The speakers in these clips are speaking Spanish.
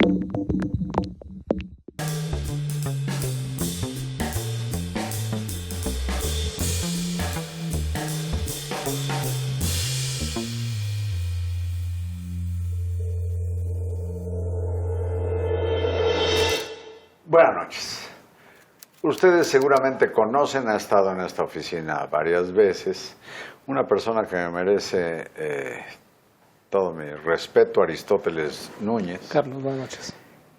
Buenas noches. Ustedes seguramente conocen, ha estado en esta oficina varias veces, una persona que me merece todo mi respeto, Aristóteles Núñez. Carlos, buenas noches.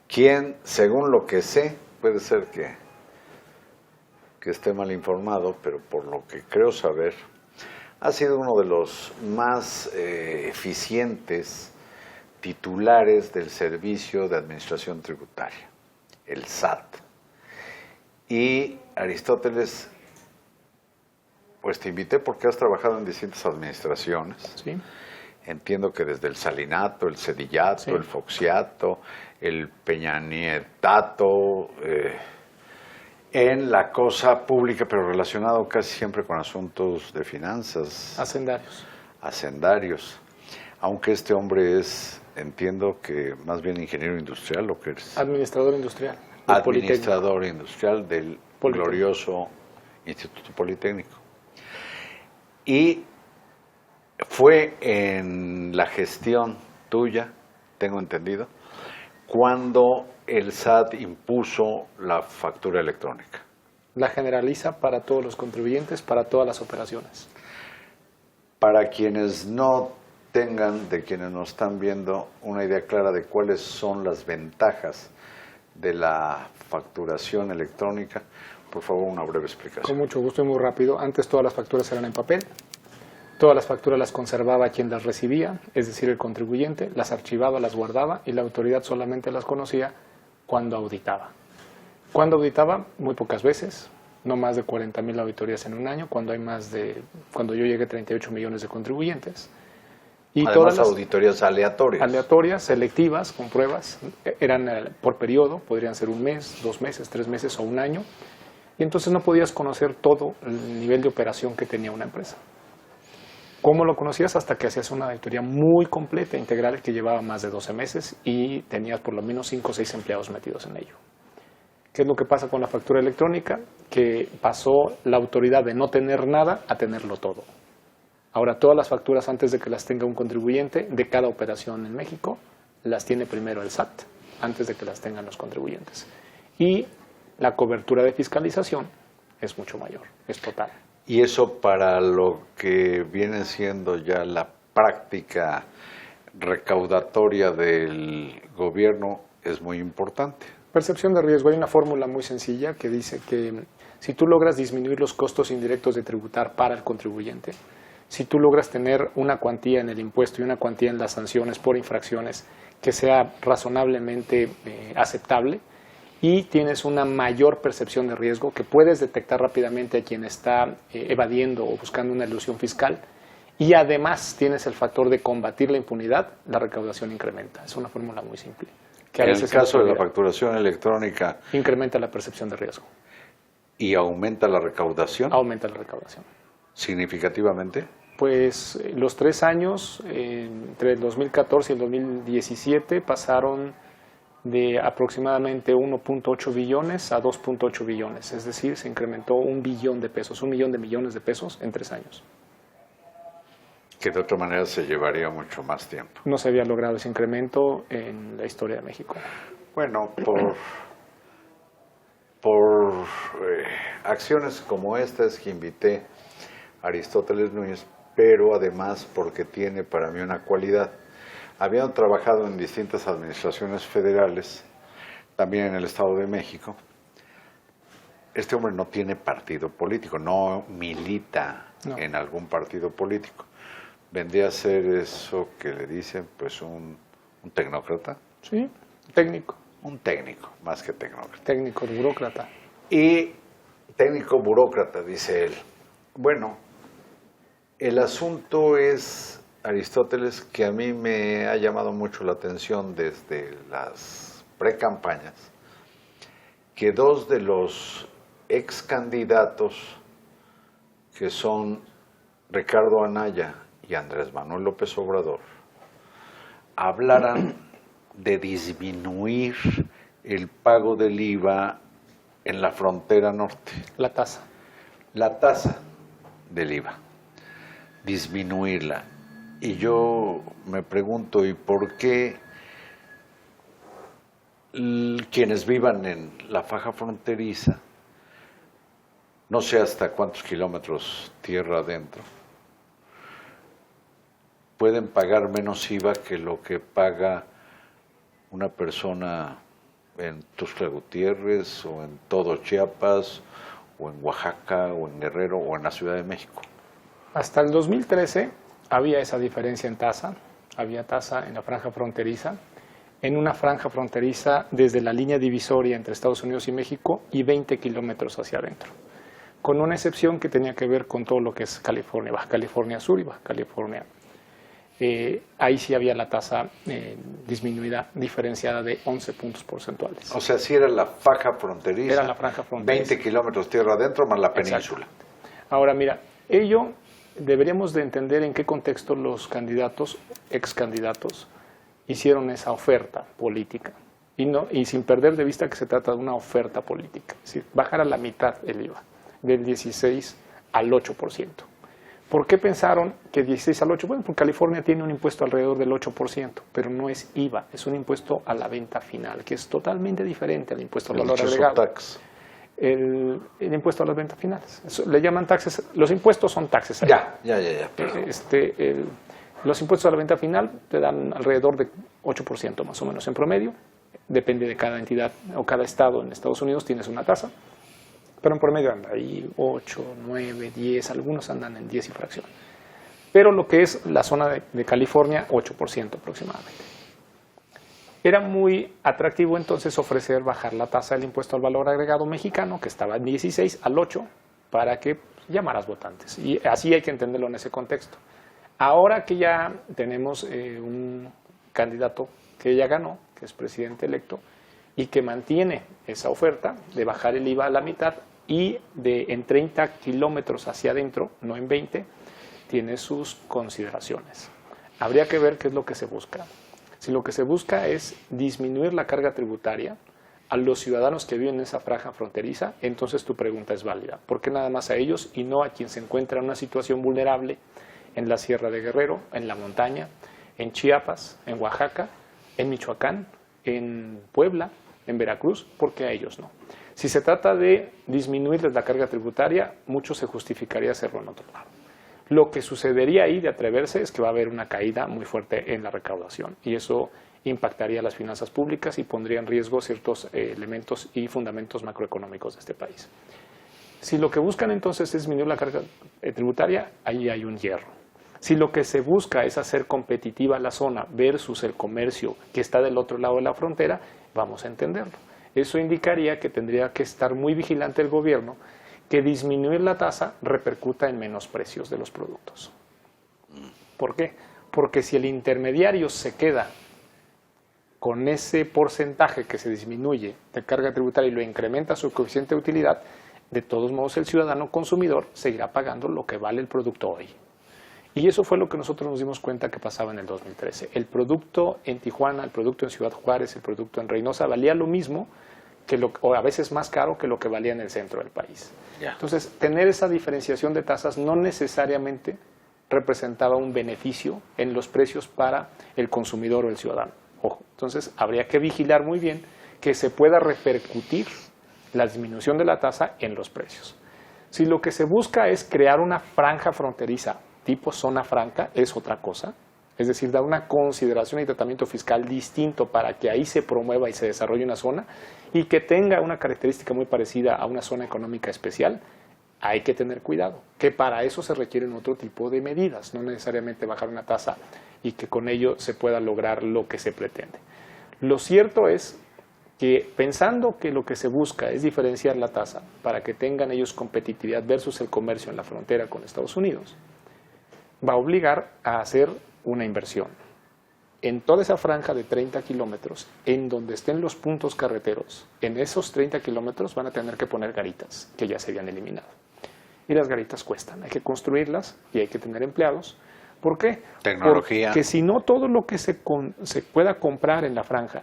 Quien, según lo que sé, puede ser que esté mal informado, pero por lo que creo saber, ha sido uno de los más eficientes titulares del Servicio de Administración Tributaria, el SAT. Y Aristóteles, pues te invité porque has trabajado en distintas administraciones. Sí. Entiendo que desde el Salinato, el Cedillato, Sí. el Foxiato, el Peñanietato, en la cosa pública, pero relacionado casi siempre con asuntos de finanzas. Hacendarios. Aunque este hombre es, entiendo que más bien ingeniero industrial, lo que es. Administrador industrial. Administrador industrial del Politécnico. glorioso Instituto Politécnico. Y fue en la gestión tuya, tengo entendido, cuando el SAT impuso la factura electrónica. La generaliza para todos los contribuyentes, para todas las operaciones. Para quienes no tengan, de quienes nos están viendo, una idea clara de cuáles son las ventajas de la facturación electrónica, por favor, una breve explicación. Con mucho gusto y muy rápido. Antes todas las facturas eran en papel. Todas las facturas las conservaba quien las recibía, es decir, el contribuyente, las archivaba, las guardaba y la autoridad solamente las conocía cuando auditaba. Cuando auditaba, muy pocas veces, no más de 40,000 auditorías en un año, cuando yo llegué a 38 millones de contribuyentes. Y además, todas las auditorías aleatorias. Aleatorias, selectivas, con pruebas, eran por periodo, podrían ser un mes, 2 meses, 3 meses o un año, y entonces no podías conocer todo el nivel de operación que tenía una empresa. ¿Cómo lo conocías? Hasta que hacías una auditoría muy completa, integral, que llevaba más de 12 meses y tenías por lo menos 5 o 6 empleados metidos en ello. ¿Qué es lo que pasa con la factura electrónica? Que pasó la autoridad de no tener nada a tenerlo todo. Ahora, todas las facturas, antes de que las tenga un contribuyente de cada operación en México, las tiene primero el SAT, antes de que las tengan los contribuyentes. Y la cobertura de fiscalización es mucho mayor, es total. Y eso para lo que viene siendo ya la práctica recaudatoria del gobierno es muy importante. Percepción de riesgo. Hay una fórmula muy sencilla que dice que si tú logras disminuir los costos indirectos de tributar para el contribuyente, si tú logras tener una cuantía en el impuesto y una cuantía en las sanciones por infracciones que sea razonablemente aceptable y tienes una mayor percepción de riesgo, que puedes detectar rápidamente a quien está evadiendo o buscando una elusión fiscal, y además tienes el factor de combatir la impunidad, la recaudación incrementa. Es una fórmula muy simple. Que en el caso de la facturación electrónica, incrementa la percepción de riesgo. ¿Y aumenta la recaudación? Aumenta la recaudación. ¿Significativamente? Pues los 3 años, entre el 2014 y el 2017, pasaron de aproximadamente 1.8 billones a 2.8 billones. Es decir, se incrementó 1 billón de pesos, 1 millón de millones de pesos en 3 años. Que de otra manera se llevaría mucho más tiempo. No se había logrado ese incremento en la historia de México. Bueno, por acciones como estas que invité a Aristóteles Núñez, pero además porque tiene para mí una cualidad. Habiendo trabajado en distintas administraciones federales, también en el Estado de México, este hombre no tiene partido político, no milita en algún partido político. Vendría a ser eso que le dicen, pues, un tecnócrata. Sí, técnico. Un técnico, más que tecnócrata. Técnico, burócrata. Y técnico burócrata, dice él. Bueno, el asunto es, Aristóteles, que a mí me ha llamado mucho la atención desde las precampañas, que 2 de los ex candidatos, que son Ricardo Anaya y Andrés Manuel López Obrador, hablaran de disminuir el pago del IVA en la frontera norte? La tasa. La tasa del IVA, disminuirla. Y yo me pregunto, ¿y por qué quienes vivan en la faja fronteriza, no sé hasta cuántos kilómetros tierra adentro, pueden pagar menos IVA que lo que paga una persona en Tuxtla Gutiérrez o en todo Chiapas o en Oaxaca o en Guerrero o en la Ciudad de México? Hasta el 2013 había esa diferencia en tasa, había tasa en la franja fronteriza, en una franja fronteriza desde la línea divisoria entre Estados Unidos y México y 20 kilómetros hacia adentro, con una excepción que tenía que ver con todo lo que es California, Baja California Sur y Baja California. Ahí sí había la tasa disminuida, diferenciada de 11 puntos porcentuales. O sea, si era la faja fronteriza, Era la franja fronteriza. 20 kilómetros tierra adentro más la península. Exacto. Ahora, mira, ello deberíamos de entender en qué contexto los candidatos, ex candidatos, hicieron esa oferta política. Y sin perder de vista que se trata de una oferta política. Es decir, bajar a la mitad el IVA, del 16 al 8%. ¿Por qué pensaron que 16 al 8%? Bueno, porque California tiene un impuesto alrededor del 8%, pero no es IVA, es un impuesto a la venta final, que es totalmente diferente al impuesto al valor agregado. Tax. El impuesto a las ventas finales. Eso, le llaman taxes, los impuestos son taxes. Ahí. Ya. Los impuestos a la venta final te dan alrededor de 8% más o menos en promedio. Depende de cada entidad o cada estado. En Estados Unidos tienes una tasa, pero en promedio anda ahí 8, 9, 10, algunos andan en 10 y fracción. Pero lo que es la zona de California, 8% aproximadamente. Era muy atractivo entonces ofrecer bajar la tasa del impuesto al valor agregado mexicano, que estaba en 16 al 8, para que llamaras votantes. Y así hay que entenderlo en ese contexto. Ahora que ya tenemos un candidato que ya ganó, que es presidente electo, y que mantiene esa oferta de bajar el IVA a la mitad y de en 30 kilómetros hacia adentro, no en 20, tiene sus consideraciones. Habría que ver qué es lo que se busca. Si lo que se busca es disminuir la carga tributaria a los ciudadanos que viven en esa franja fronteriza, entonces tu pregunta es válida. ¿Por qué nada más a ellos y no a quien se encuentra en una situación vulnerable en la Sierra de Guerrero, en la montaña, en Chiapas, en Oaxaca, en Michoacán, en Puebla, en Veracruz? ¿Por qué a ellos no? Si se trata de disminuirles la carga tributaria, mucho se justificaría hacerlo en otro lado. Lo que sucedería ahí de atreverse es que va a haber una caída muy fuerte en la recaudación y eso impactaría las finanzas públicas y pondría en riesgo ciertos elementos y fundamentos macroeconómicos de este país. Si lo que buscan entonces es disminuir la carga tributaria, ahí hay un hierro. Si lo que se busca es hacer competitiva la zona versus el comercio que está del otro lado de la frontera, vamos a entenderlo. Eso indicaría que tendría que estar muy vigilante el gobierno que disminuir la tasa repercuta en menos precios de los productos. ¿Por qué? Porque si el intermediario se queda con ese porcentaje que se disminuye de carga tributaria y lo incrementa su coeficiente de utilidad, de todos modos el ciudadano consumidor seguirá pagando lo que vale el producto hoy. Y eso fue lo que nosotros nos dimos cuenta que pasaba en el 2013. El producto en Tijuana, el producto en Ciudad Juárez, el producto en Reynosa valía lo mismo o a veces más caro que lo que valía en el centro del país. Entonces, tener esa diferenciación de tasas no necesariamente representaba un beneficio en los precios para el consumidor o el ciudadano. Ojo, entonces habría que vigilar muy bien que se pueda repercutir la disminución de la tasa en los precios. Si lo que se busca es crear una franja fronteriza tipo zona franca, es otra cosa. Es decir, dar una consideración y tratamiento fiscal distinto para que ahí se promueva y se desarrolle una zona y que tenga una característica muy parecida a una zona económica especial, hay que tener cuidado, que para eso se requieren otro tipo de medidas, no necesariamente bajar una tasa y que con ello se pueda lograr lo que se pretende. Lo cierto es que pensando que lo que se busca es diferenciar la tasa para que tengan ellos competitividad versus el comercio en la frontera con Estados Unidos, va a obligar a hacer una inversión en toda esa franja de 30 kilómetros, en donde estén los puntos carreteros. En esos 30 kilómetros van a tener que poner garitas, que ya se habían eliminado. Y las garitas cuestan, hay que construirlas y hay que tener empleados, ¿Por qué? Tecnología. Porque si no todo lo que se pueda comprar en la franja,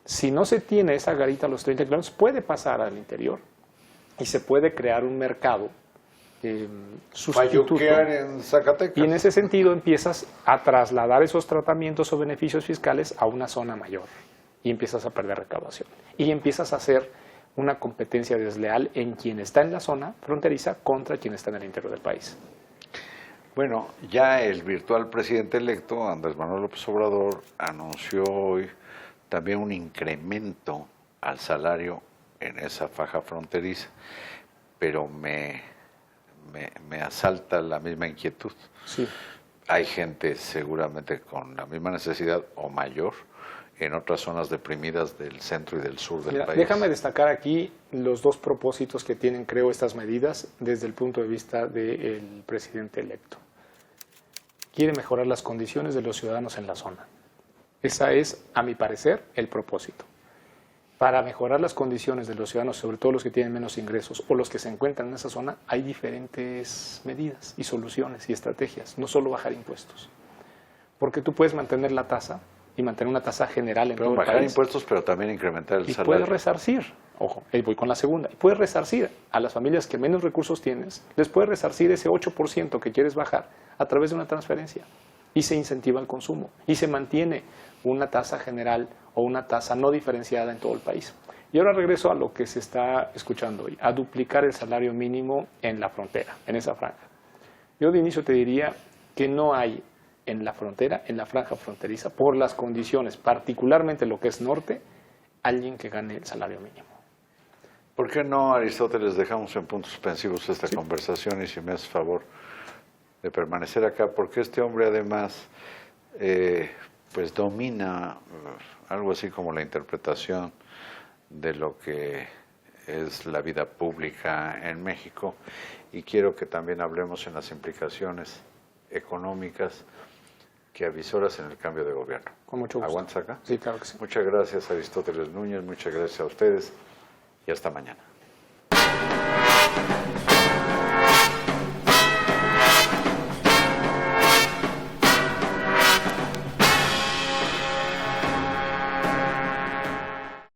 si no se tiene esa garita a los 30 kilómetros, puede pasar al interior y se puede crear un mercado sustituto. Fayuquear en Zacatecas. Y en ese sentido empiezas a trasladar esos tratamientos o beneficios fiscales a una zona mayor y empiezas a perder recaudación. Y empiezas a hacer una competencia desleal en quien está en la zona fronteriza contra quien está en el interior del país. Bueno, ya el virtual presidente electo, Andrés Manuel López Obrador, anunció hoy también un incremento al salario en esa faja fronteriza, pero me asalta la misma inquietud. Sí. Hay gente seguramente con la misma necesidad o mayor en otras zonas deprimidas del centro y del sur del país. Déjame destacar aquí los dos propósitos que tienen, creo, estas medidas desde el punto de vista del presidente electo. Quiere mejorar las condiciones de los ciudadanos en la zona. Esa es, a mi parecer, el propósito. Para mejorar las condiciones de los ciudadanos, sobre todo los que tienen menos ingresos o los que se encuentran en esa zona, hay diferentes medidas y soluciones y estrategias, no solo bajar impuestos. Porque tú puedes mantener la tasa y mantener una tasa general en todo el país. Bajar impuestos, pero también incrementar el salario. Y puedes resarcir, ojo, ahí voy con la segunda, y puedes resarcir a las familias que menos recursos tienes, les puedes resarcir ese 8% que quieres bajar a través de una transferencia. Y se incentiva el consumo y se mantiene una tasa general o una tasa no diferenciada en todo el país. Y ahora regreso a lo que se está escuchando hoy, a duplicar el salario mínimo en la frontera, en esa franja. Yo de inicio te diría que no hay en la frontera, en la franja fronteriza, por las condiciones, particularmente lo que es norte, alguien que gane el salario mínimo. ¿Por qué no, Aristóteles, dejamos en puntos suspensivos esta conversación y si me haces favor de permanecer acá? Porque este hombre además pues domina algo así como la interpretación de lo que es la vida pública en México y quiero que también hablemos en las implicaciones económicas que avisoras en el cambio de gobierno. Con mucho gusto. ¿Aguantas acá? Sí, claro que sí. Muchas gracias, Aristóteles Núñez, muchas gracias a ustedes y hasta mañana.